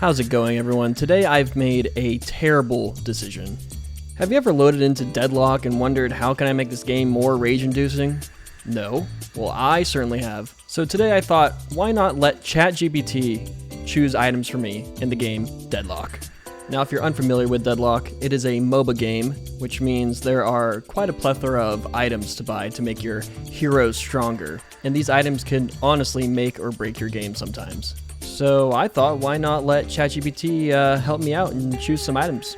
How's it going, everyone? Today I've made a terrible decision. Have you ever loaded into Deadlock and wondered how can I make this game more rage-inducing? No? Well, I certainly have. So today I thought, why not let ChatGPT choose items for me in the game Deadlock? Now, if you're unfamiliar with Deadlock, it is a MOBA game, which means there are quite a plethora of items to buy to make your heroes stronger. And these items can honestly make or break your game sometimes. So I thought, why not let ChatGPT help me out and choose some items?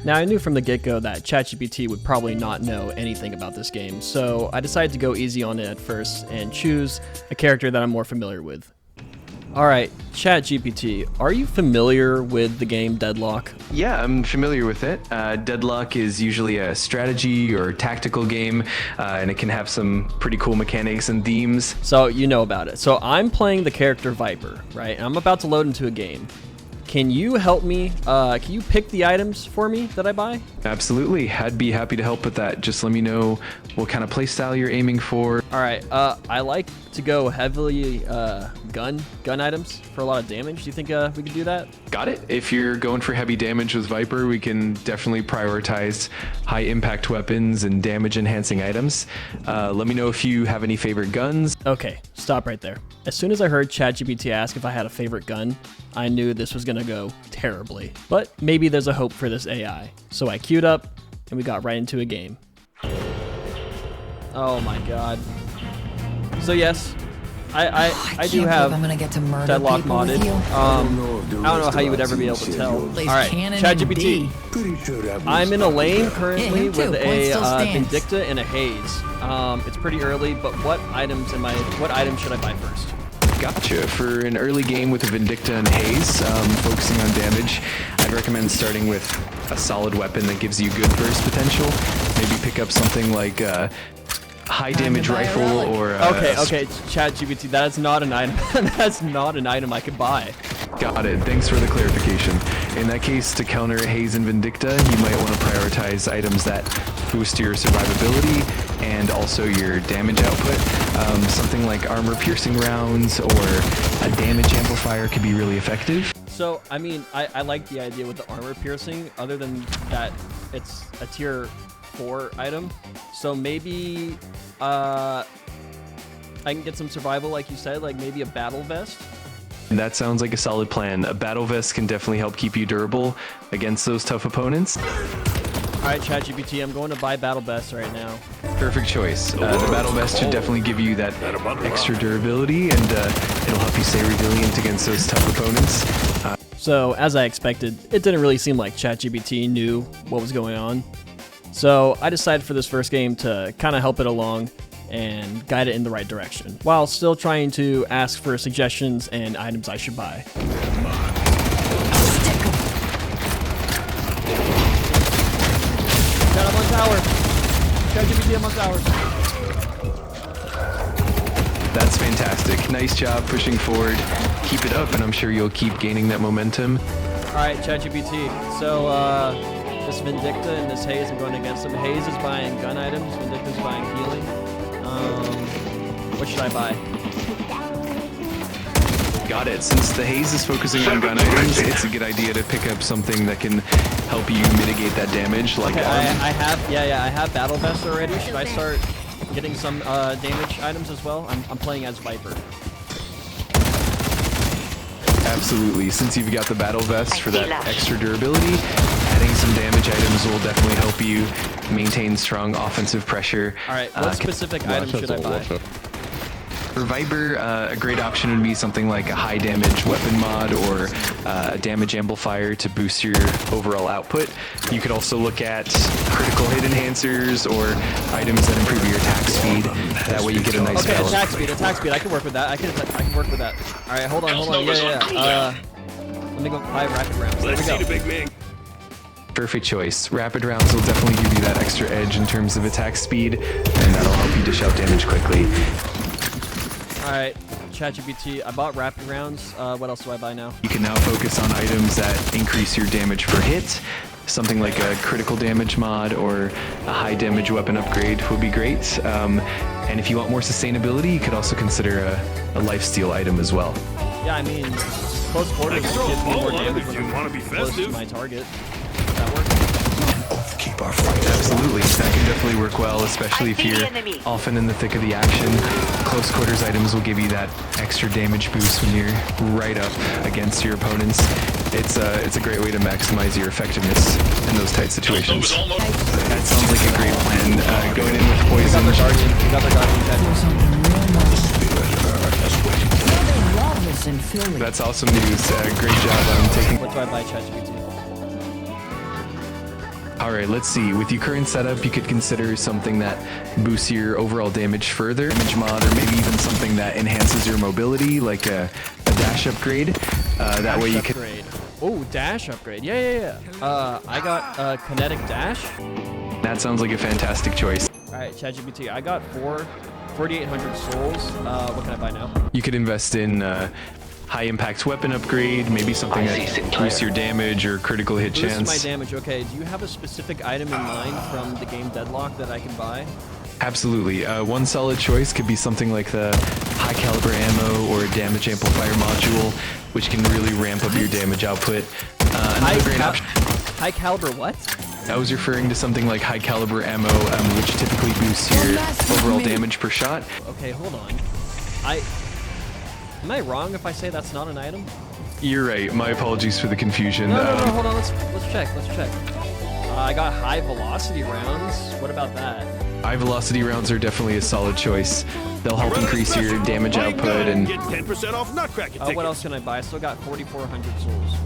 Now, I knew from the get-go that ChatGPT would probably not know anything about this game, so I decided to go easy on it at first and choose a character that I'm more familiar with. Alright, ChatGPT, are you familiar with the game Deadlock? Yeah, I'm familiar with it. Deadlock is usually a strategy or tactical game, and it can have some pretty cool mechanics and themes. So you know about it. So I'm playing the character Viper, right? And I'm about to load into a game. Can you help me? Can you pick the items for me that I buy? Absolutely, I'd be happy to help with that. Just let me know what kind of playstyle you're aiming for. All right, I like to go heavily gun items for a lot of damage. Do you think we could do that? Got it. If you're going for heavy damage with Viper, we can definitely prioritize high impact weapons and damage enhancing items. Let me know if you have any favorite guns. Okay, stop right there. As soon as I heard ChatGPT ask if I had a favorite gun, I knew this was gonna go terribly. But maybe there's a hope for this AI. So I queued up and we got right into a game. Oh my god. So yes, I do have I'm gonna get to murder Deadlock modded. with you. I don't know how you would ever be able to tell. Alright, ChatGPT. I'm in a lane currently with a Vindicta and a Haze. It's pretty early, but what item should I buy first? Gotcha. For an early game with a Vindicta and Haze, focusing on damage, I'd recommend starting with a solid weapon that gives you good burst potential. Maybe pick up something like a high damage rifle or okay, ChatGPT, that is not an item. That's not an item I could buy. Got it. Thanks for the clarification. In that case, to counter Haze and Vindicta, you might want to prioritize items that boost your survivability and also your damage output. Something like armor-piercing rounds or a damage amplifier could be really effective. So, I mean, I like the idea with the armor-piercing. Other than that, it's a tier 4 item. So maybe I can get some survival, like you said, like maybe a battle vest. That sounds like a solid plan. A battle vest can definitely help keep you durable against those tough opponents. Alright, ChatGPT, I'm going to buy battle vests right now. Perfect choice. The battle vest should definitely give you that extra durability, and it'll help you stay resilient against those tough opponents. So, as I expected, it didn't really seem like ChatGPT knew what was going on. So, I decided for this first game to kind of help it along and guide it in the right direction, while still trying to ask for suggestions and items I should buy. Got him on tower. ChatGPT, I'm on tower. That's fantastic. Nice job pushing forward. Keep it up, and I'm sure you'll keep gaining that momentum. Alright, ChatGPT. So, this Vindicta and this Haze, I'm going against them. Haze is buying gun items, Vindicta's buying healing. What should I buy? Got it. Since the Haze is focusing on gun items, it's a good idea to pick up something that can help you mitigate that damage, like okay, I have battle vest already. Should I start getting some damage items as well? I'm playing as Viper. Absolutely. Since you've got the battle vest for that extra durability, adding some damage items will definitely help you maintain strong offensive pressure. Alright, what specific item should I buy? For Viper, a great option would be something like a high damage weapon mod or a damage amplifier to boost your overall output. You could also look at critical hit enhancers or items that improve your attack speed. That way you get a nice balance. Attack speed. I can work with that. I can work with that. All right, hold on. Yeah. Let me go buy rapid rounds. There we go. Perfect choice. Rapid rounds will definitely give you that extra edge in terms of attack speed, and that'll help you dish out damage quickly. Alright, ChatGPT, I bought rapid rounds. What else do I buy now? You can now focus on items that increase your damage per hit. Something like a critical damage mod or a high damage weapon upgrade would be great. And if you want more sustainability, you could also consider a lifesteal item as well. Yeah, I mean, Close quarters I can throw gives a me more ball damage if when you I'm want to be close to festive. my target. Does that work? Keep our fight. Absolutely, that can definitely work well, especially if you're often in the thick of the action. Close quarters items will give you that extra damage boost when you're right up against your opponents. It's a great way to maximize your effectiveness in those tight situations. That sounds like a great plan. Going in with We got poison. their guardian. We got their guardian. Chat. That's awesome news. Great job on taking. What do I buy ChatGPT? Alright, let's see. With your current setup, you could consider something that boosts your overall damage further, damage mod, or maybe even something that enhances your mobility, like a dash upgrade. That way you could. Oh, dash upgrade. Yeah. I got kinetic dash. That sounds like a fantastic choice. Alright, ChatGPT. I got 4,800 souls. What can I buy now? You could invest in high impact weapon upgrade, maybe something that boosts your damage or critical hit Boosts chance. my damage. Okay, do you have a specific item in mind from the game Deadlock that I can buy? Absolutely. One solid choice could be something like the high caliber ammo or damage amplifier module, which can really ramp up your damage output. Another great option. High caliber what? I was referring to something like high caliber ammo, which typically boosts your overall damage per shot. Okay, hold on. Am I wrong if I say that's not an item? You're right. My apologies for the confusion. No, hold on. Let's check. I got high velocity rounds. What about that? High velocity rounds are definitely a solid choice. They'll help increase your damage output, and get 10% off Nutcracker tickets. What else can I buy? I still got 4,400 souls.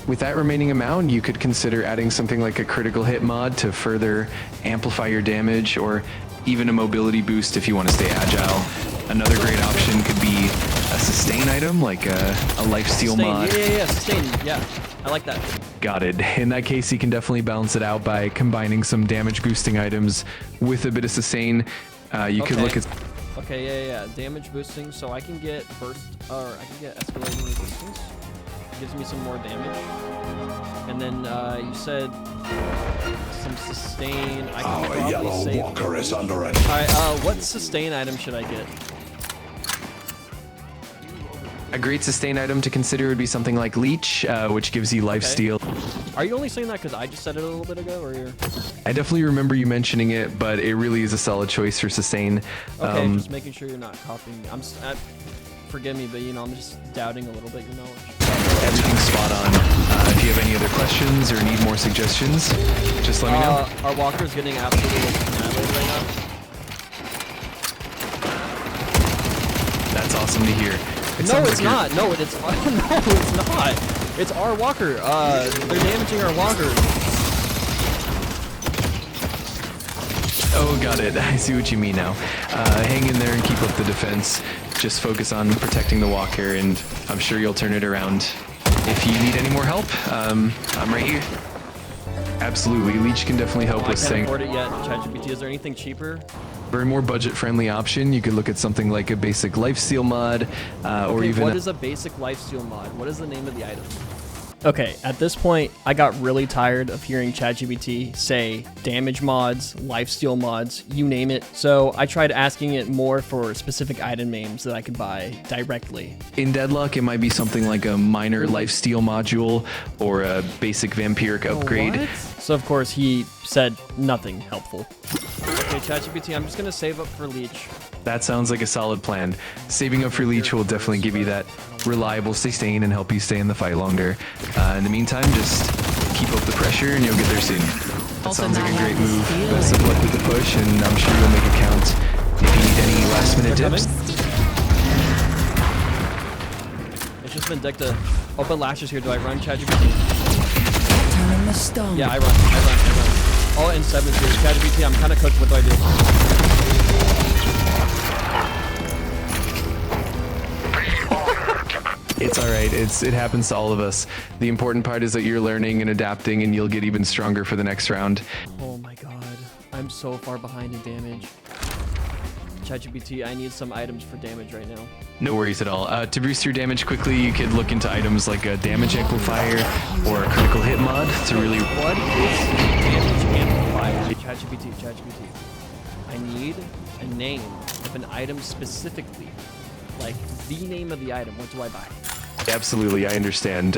with that remaining amount, you could consider adding something like a critical hit mod to further amplify your damage, or even a mobility boost if you want to stay agile. Another great option could be a sustain item, like a lifesteal mod. Yeah, sustain. Yeah, I like that. Got it. In that case, you can definitely balance it out by combining some damage boosting items with a bit of sustain. You could look at... Okay, yeah. Damage boosting, so I can get burst, or I can get escalating resistance. Gives me some more damage. And then you said some sustain. I can Our probably yellow save. walker is under attack. Alright, what sustain item should I get? a great sustain item to consider would be something like Leech, which gives you lifesteal. Are you only saying that because I just said it a little bit ago, or you're... I definitely remember you mentioning it, but it really is a solid choice for sustain. Okay, just making sure you're not copying me. Forgive me, but you know, I'm just doubting a little bit your knowledge. Everything's spot on. If you have any other questions or need more suggestions, just let me know. Our walker's getting absolutely annihilated right now. That's awesome to hear. No, it's not. No, it's not. It's our walker. They're damaging our walker. Oh, got it. I see what you mean now. Hang in there and keep up the defense. Just focus on protecting the walker, and I'm sure you'll turn it around. If you need any more help, I'm right here. Absolutely. Leech can definitely help with I can't saying. afford it yet. ChatGPT, is there anything cheaper? For a more budget-friendly option, you could look at something like a basic lifesteal mod, or even. What is a basic lifesteal mod? What is the name of the item? Okay, at this point, I got really tired of hearing ChatGPT say damage mods, lifesteal mods, you name it. So I tried asking it more for specific item names that I could buy directly. In Deadlock, it might be something like a minor lifesteal module or a basic vampiric upgrade. What? So of course he said nothing helpful. Okay, ChatGPT, I'm just gonna save up for Leech. That sounds like a solid plan. Saving up for Leech will definitely give you that reliable sustain and help you stay in the fight longer. In the meantime, just keep up the pressure and you'll get there soon. That sounds like a great move. Best of luck with the push, and I'm sure you'll make it count. If you need any last minute tips. It's just Vindicta. Open lashes here. Do I run ChatGPT? Yeah, I run. All in 7 here. ChatGPT, I'm kind of cooked. What do I do? It's all right. It happens to all of us. The important part is that you're learning and adapting, and you'll get even stronger for the next round. Oh my god. I'm so far behind in damage. ChatGPT, I need some items for damage right now. No worries at all. To boost your damage quickly, you could look into items like a damage amplifier or a critical hit mod to really... What is damage amplifier? ChatGPT. I need a name of an item specifically. Like, the name of the item. What do I buy? Absolutely, I understand.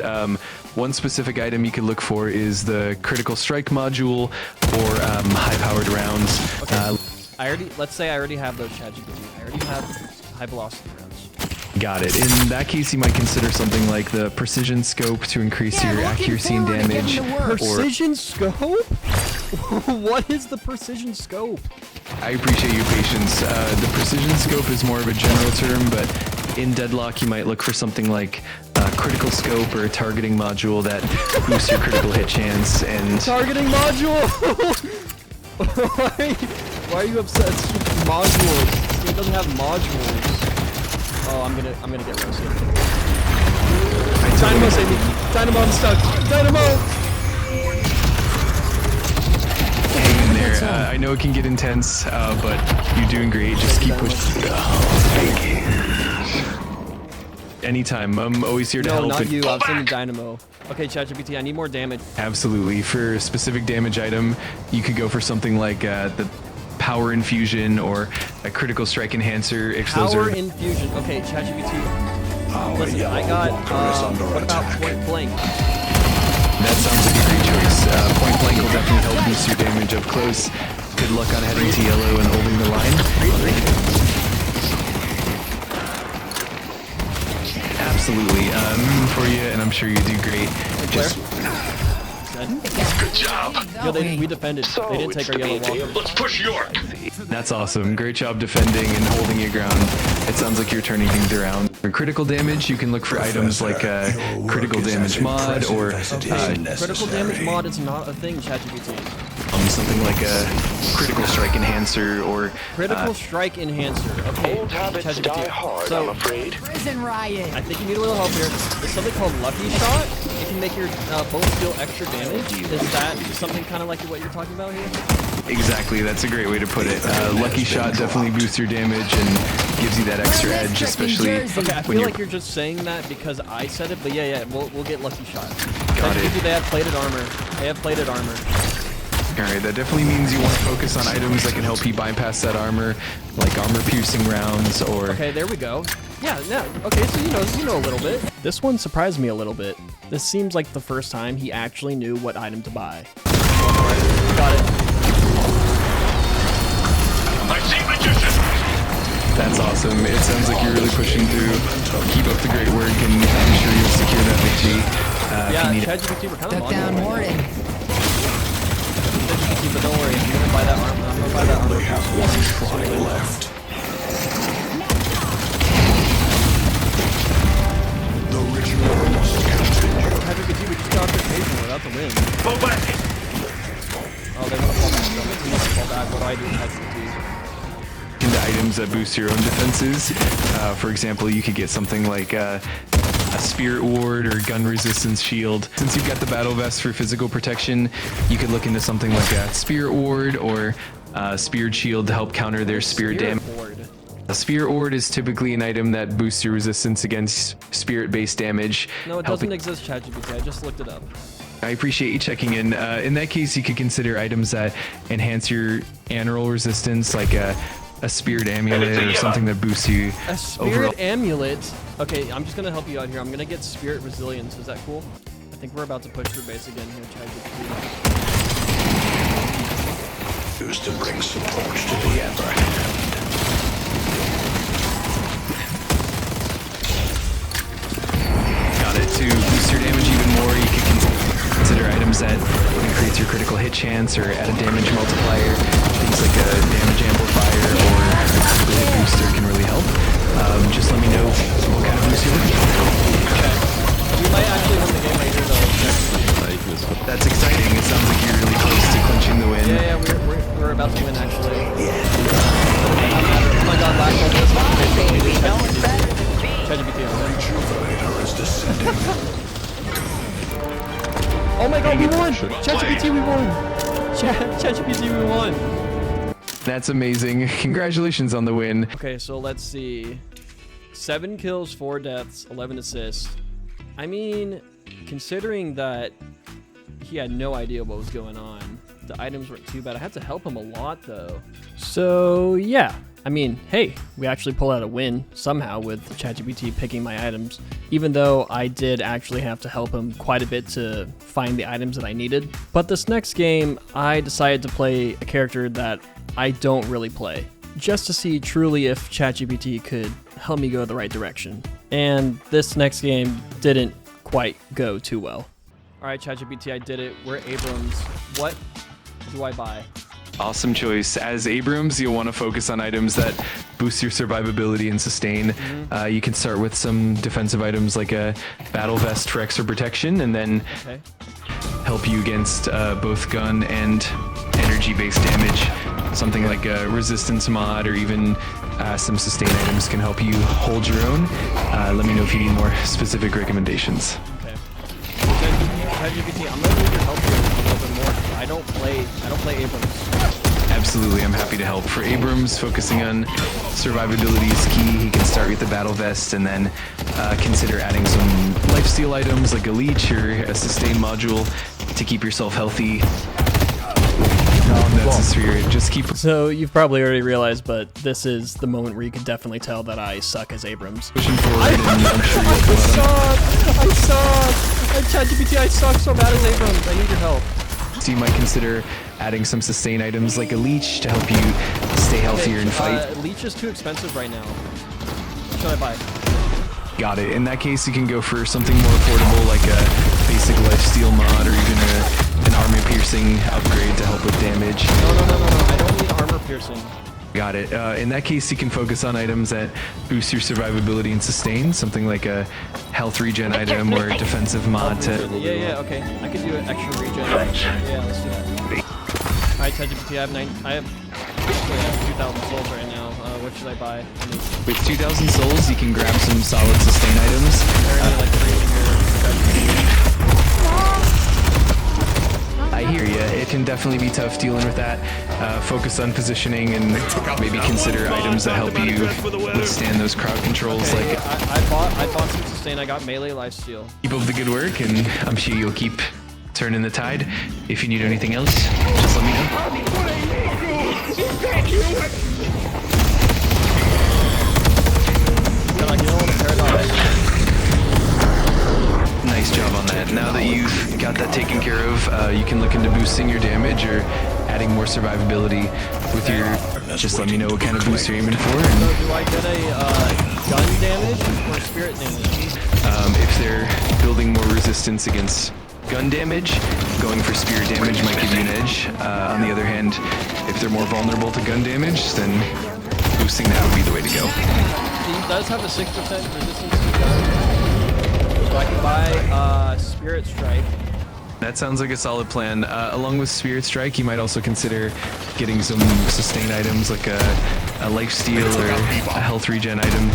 One specific item you could look for is the critical strike module or high-powered rounds. Okay. Let's say I already have those ChatGPT. I already have high velocity rounds. Got it. In that case, you might consider something like the precision scope to increase your accuracy and damage. Precision scope? What is the precision scope? I appreciate your patience. The precision scope is more of a general term, but in Deadlock, you might look for something like a critical scope or a targeting module that boosts your critical hit chance. And targeting module. Why are you upset? It's just modules. This game doesn't have modules. Oh, I'm gonna get roasted. Dynamo, save me! Dynamo, I'm stuck! Dynamo! Hang in there. I know it can get intense, but you're doing great. Just keep pushing. Anytime. I'm always here to help. No, not you. I'm sending Dynamo. Okay, ChatGPT, I need more damage. Absolutely. For a specific damage item, you could go for something like the power infusion or a critical strike enhancer. If those are infusion. Okay, ChatGPT. Listen, I got. What about point blank? That sounds like a great choice. Point blank will definitely help boost your damage up close. Good luck on heading to yellow and holding the line. Absolutely. For you, and I'm sure you do great. Just Good job. Yo, we defended. They didn't take our yellow walker. Let's push York. That's awesome. Great job defending and holding your ground. It sounds like you're turning things around. For critical damage, you can look for items like critical damage mod or critical damage mod is not a thing, ChatGPT. Something like a critical strike enhancer or critical strike enhancer. Okay, Old habits die hard, so, I'm afraid. Prison riot. I think you need a little help here. There's something called Lucky Shot. It can make your bullets deal extra damage. Is that something kind of like what you're talking about here? Exactly, that's a great way to put it. Lucky Shot definitely boosts your damage and gives you that extra edge, especially okay, I feel like you're just saying that because I said it, but yeah, we'll get Lucky Shot. Got it. They have plated armor. They have plated armor. Alright, that definitely means you want to focus on items that can help you bypass that armor, like armor-piercing rounds or... Okay, there we go. Yeah, okay, so you know a little bit. This one surprised me a little bit. This seems like the first time he actually knew what item to buy. Got it. I see magician. That's awesome. It sounds like you're really pushing through. Keep up the great work, and I'm sure you'll secure that victory. Yeah, ChatGPT, we're kind of on down Warden. But don't worry, I'm gonna buy that armor. I'm gonna buy that armor. They have one try left. The ritual must continue. ChatGPT, we just got their page more. That's a win. Fall back. Oh, they want to fall back. They want to fall back. What do I do, ChatGPT? Into items that boost your own defenses. For example, you could get something like a spirit ward or gun resistance shield. Since you've got the battle vest for physical protection, you could look into something like a spirit ward or a spirit shield to help counter their spirit damage. A spirit ward is typically an item that boosts your resistance against spirit-based damage. No, it doesn't exist, ChatGPT. I just looked it up. I appreciate you checking in. In that case, you could consider items that enhance your annual resistance, like a spirit amulet or something that boosts you. A spirit amulet? Okay, I'm just gonna help you out here. I'm gonna get spirit resilience. Is that cool? I think we're about to push through base again here, ChatGPT. Used to bring support to the other hand. Got it. To boost your damage even more, you can consider items that increase your critical hit chance or add a damage multiplier. Things like a damage amplifier or a critical hit booster can really help. Just let me know what kind of boost you're looking for. Okay. We might actually win the game right here, though. That's exciting. It sounds like you're really close to clinching the win. Yeah, we're about to win, actually. Oh my god, lag on this. ChatGPT on there. Rejuvenator is descending. Oh my god, we won! ChatGPT, we won! ChatGPT, we won! That's amazing. Congratulations on the win. Okay, so let's see. 7 kills, 4 deaths, 11 assists. I mean, considering that he had no idea what was going on, the items weren't too bad. I had to help him a lot, though. So, yeah. I mean, hey, we actually pulled out a win somehow with ChatGPT picking my items, even though I did actually have to help him quite a bit to find the items that I needed. But this next game, I decided to play a character that I don't really play, just to see truly if ChatGPT could help me go the right direction. And this next game didn't quite go too well. All right, ChatGPT, I did it. We're Abrams. What do I buy? Awesome choice. As Abrams, you'll want to focus on items that boost your survivability and sustain. You can start with some defensive items like a battle vest for extra protection, and then help you against both gun and energy-based damage. Something like a resistance mod or even some sustain items can help you hold your own. Let me know if you need more specific recommendations. Okay. ChatGPT, I'm gonna need your help here a little bit more. I don't play Abrams. Absolutely, I'm happy to help. For Abrams, focusing on survivability is key. He can start with the battle vest and then consider adding some lifesteal items like a leech or a sustain module to keep yourself healthy. That's the spirit. Just keep So you've probably already realized, but this is the moment where you can definitely tell that I suck as Abrams. pushing forward, and I'm sure you'll come out on. I suck! ChatGPT, I suck so bad as Abrams. I need your help. So you might consider adding some sustain items like a leech to help you stay healthier and fight. Leech is too expensive right now. What should I buy? Got it. In that case, you can go for something more affordable like a basic lifesteal mod or even an armor piercing upgrade to help with damage. No. I don't need armor piercing. Got it. In that case, you can focus on items that boost your survivability and sustain, something like a health regen item or a defensive mod to... Yeah, okay. I could do an extra regen. Yeah, let's do that. Alright, ChatGPT, I have 2,000 souls right now. What should I buy? With 2,000 souls, you can grab some solid sustain items. I hear ya. It can definitely be tough dealing with that. Focus on positioning and maybe consider items that help you withstand those crowd controls. Okay, Like I bought some sustain. I got melee lifesteal. keep up the good work, and I'm sure you'll keep turning the tide. If you need anything else, just let me know. Nice job on that. Now that you've got that taken care of, you can look into boosting your damage or adding more survivability with your... Just let me know what kind of boost you're aiming for. So And, do I get a gun damage or spirit damage? if they're building more resistance against gun damage, going for spirit damage might give you an edge. On the other hand, if they're more vulnerable to gun damage, then boosting that would be the way to go. He does have a 6% resistance to gun. So I can buy Spirit Strike. That sounds like a solid plan. Along with Spirit Strike, you might also consider getting some sustain items like a life steal or a health regen item.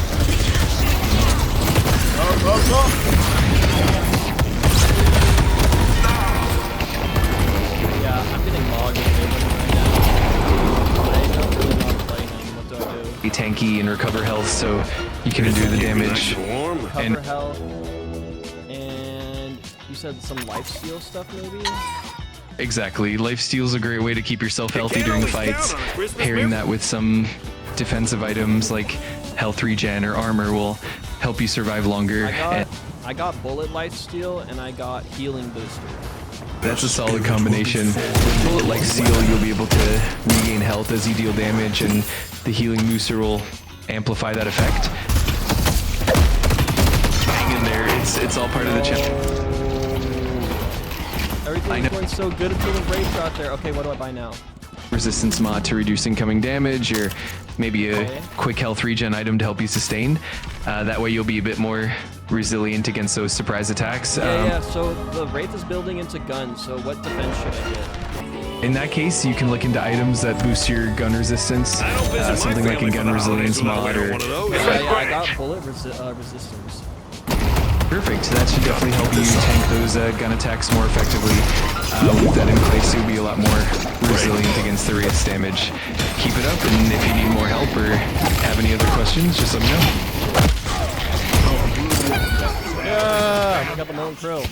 Yeah, I'm getting logged with Abrams right now. I don't really know how to play him. What do I do? Be tanky and recover health so you can do the damage. Cover health. And you said some lifesteal stuff maybe? Exactly. Lifesteal is a great way to keep yourself healthy during fights. Pairing that with some defensive items like health regen or armor will help you survive longer. I got bullet lifesteal and I got healing booster. That's a solid combination. With bullet like Seal, you'll be able to regain health as you deal damage, and the healing booster will amplify that effect. Hang in there, it's all part of the challenge. Everything's going so good until the raids out there. Okay, what do I buy now? Resistance mod to reduce incoming damage, or maybe a quick health regen item to help you sustain. That way you'll be a bit more resilient against those surprise attacks. Yeah, so the Wraith is building into guns, so what defense should I get? In that case, you can look into items that boost your gun resistance, something like a gun resilience mod or... Yeah, I got bullet resistance. Perfect, that should definitely help you tank those gun attacks more effectively. With that in place, you'll be a lot more resilient against the Wraith's damage. Keep it up, and if you need more help or have any other questions, just let me know. Yeah, I got the Molten Crow.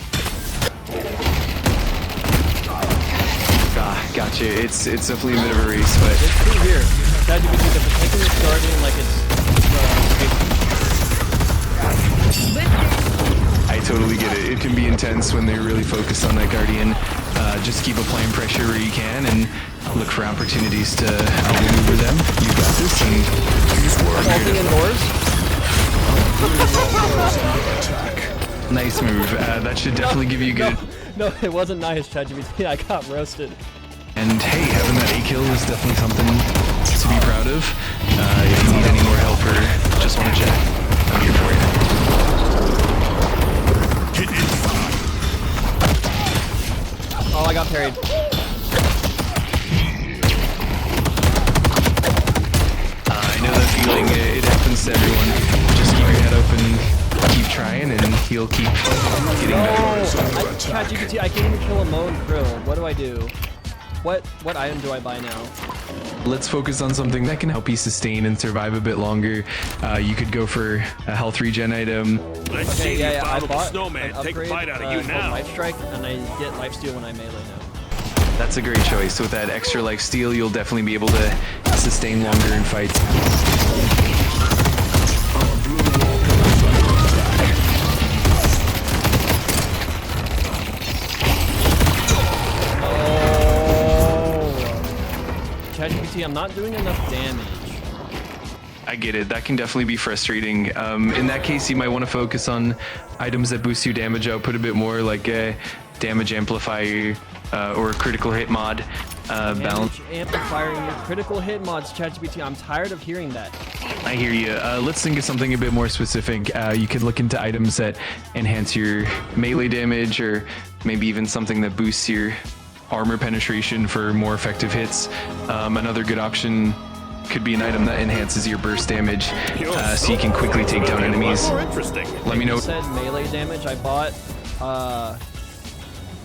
Gotcha. It's definitely a bit of a race, but It's through here. ChatGPT, they're taking this Guardian like it's I totally get it. It can be intense when they're really focused on that Guardian. Just keep applying pressure where you can and look for opportunities to outmaneuver them. You've got this, and vaulting indoors. nice move. That should definitely give you good. No, it wasn't nice, ChatGPT. I got roasted. And hey, having that A kill is definitely something to be proud of. If you need any more help or just want to chat, I'm here for you. Oh, I got parried. I know that feeling. It happens to everyone. Just keep your head up and keep trying, and you'll keep getting better. ChatGPT, I can't even kill a Moan Krill. What do I do? What item do I buy now? Let's focus on something that can help you sustain and survive a bit longer. You could go for a health regen item. Okay, yeah, I bought snowman. an Take a upgrade bite out of you called now. Life Strike, and I get Lifesteal when I melee now. That's a great choice. With that extra life steal, you'll definitely be able to sustain longer in fights. ChatGPT, I'm not doing enough damage. I get it. That can definitely be frustrating. In that case, you might want to focus on items that boost your damage output a bit more, like a damage amplifier or a critical hit mod. Balance. Damage amplifier in your critical hit mods, ChatGPT. I'm tired of hearing that. I hear you. Let's think of something a bit more specific. You could look into items that enhance your melee damage, or maybe even something that boosts your armor penetration for more effective hits. Another good option could be an item that enhances your burst damage, so you can quickly take down enemies. Let me know. You said melee damage. I bought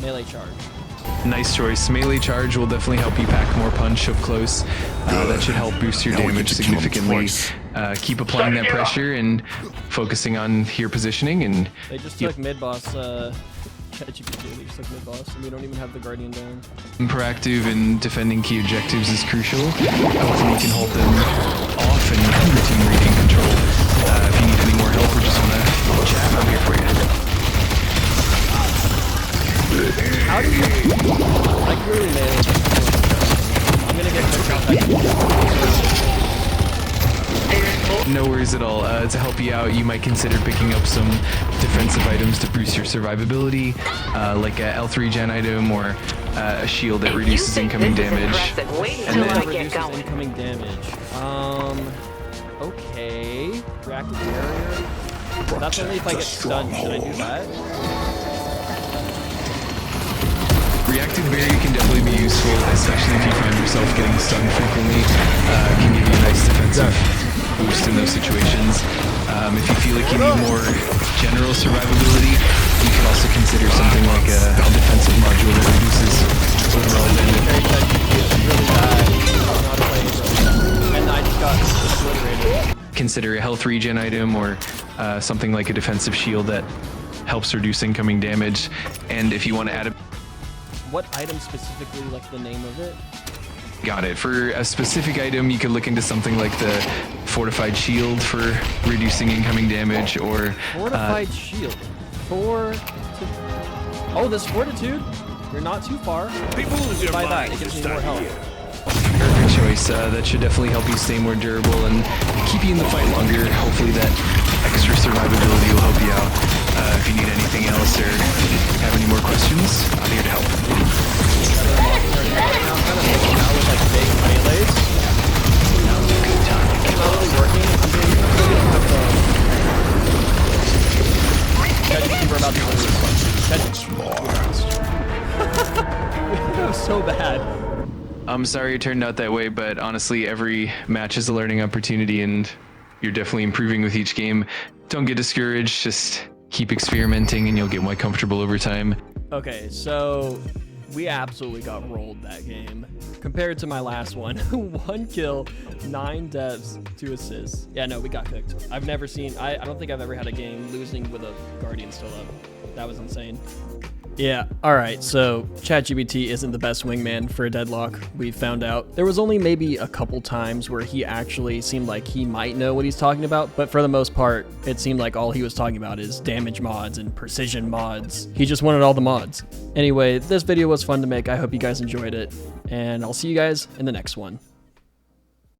melee charge. Nice choice. Melee charge will definitely help you pack more punch up close. That should help boost your damage significantly. Keep applying that pressure and focusing on your positioning. And They just took mid boss. ChatGPT. They just took mid boss, and we don't even have the Guardian down. proactive in defending key objectives is crucial. Hopefully you can hold them off and help your team regain control. If you need any more help or just want to chat, I'm here for you. How do you? I really made. I'm gonna get quick out that. No worries at all. To help you out, you might consider picking up some defensive items to boost your survivability, like a L3 gen item or a shield that reduces incoming damage. And then reduces incoming damage. Okay. Reactive barrier. That's only if I get stunned. Should I do that? Reactive barrier can definitely be useful, especially if you find yourself getting stunned frequently. Can give you a nice defensive boost in those situations. If you feel like you need more general survivability, you could also consider something like a defensive module that reduces overall damage. Really bad. Not playing, and I just got obliterated. Consider a health regen item or something like a defensive shield that helps reduce incoming damage. And if you want to add a What item specifically, like the name of it? Got it. For a specific item, you could look into something like the Fortified Shield for reducing incoming damage, or Fortified Shield. Oh, this Fortitude? You're not too far. People lose their Buy that, minds it gives this me more time of health. year. perfect choice. That should definitely help you stay more durable and keep you in the fight longer. Hopefully that extra survivability will help you out. If you need anything else or have any more questions, I'm here to help. That was so bad. I'm sorry it turned out that way, but honestly, every match is a learning opportunity, and you're definitely improving with each game. Don't get discouraged, just keep experimenting and you'll get more comfortable over time. Okay, so we absolutely got rolled that game compared to my last one. 1 kill, 9 deaths, 2 assists. Yeah, no, we got cooked. I've never seen, I don't think I've ever had a game losing with a Guardian still up. That was insane. Yeah, alright, so ChatGPT isn't the best wingman for a Deadlock, we found out. There was only maybe a couple times where he actually seemed like he might know what he's talking about, but for the most part, it seemed like all he was talking about is damage mods and precision mods. He just wanted all the mods. Anyway, this video was fun to make, I hope you guys enjoyed it, and I'll see you guys in the next one.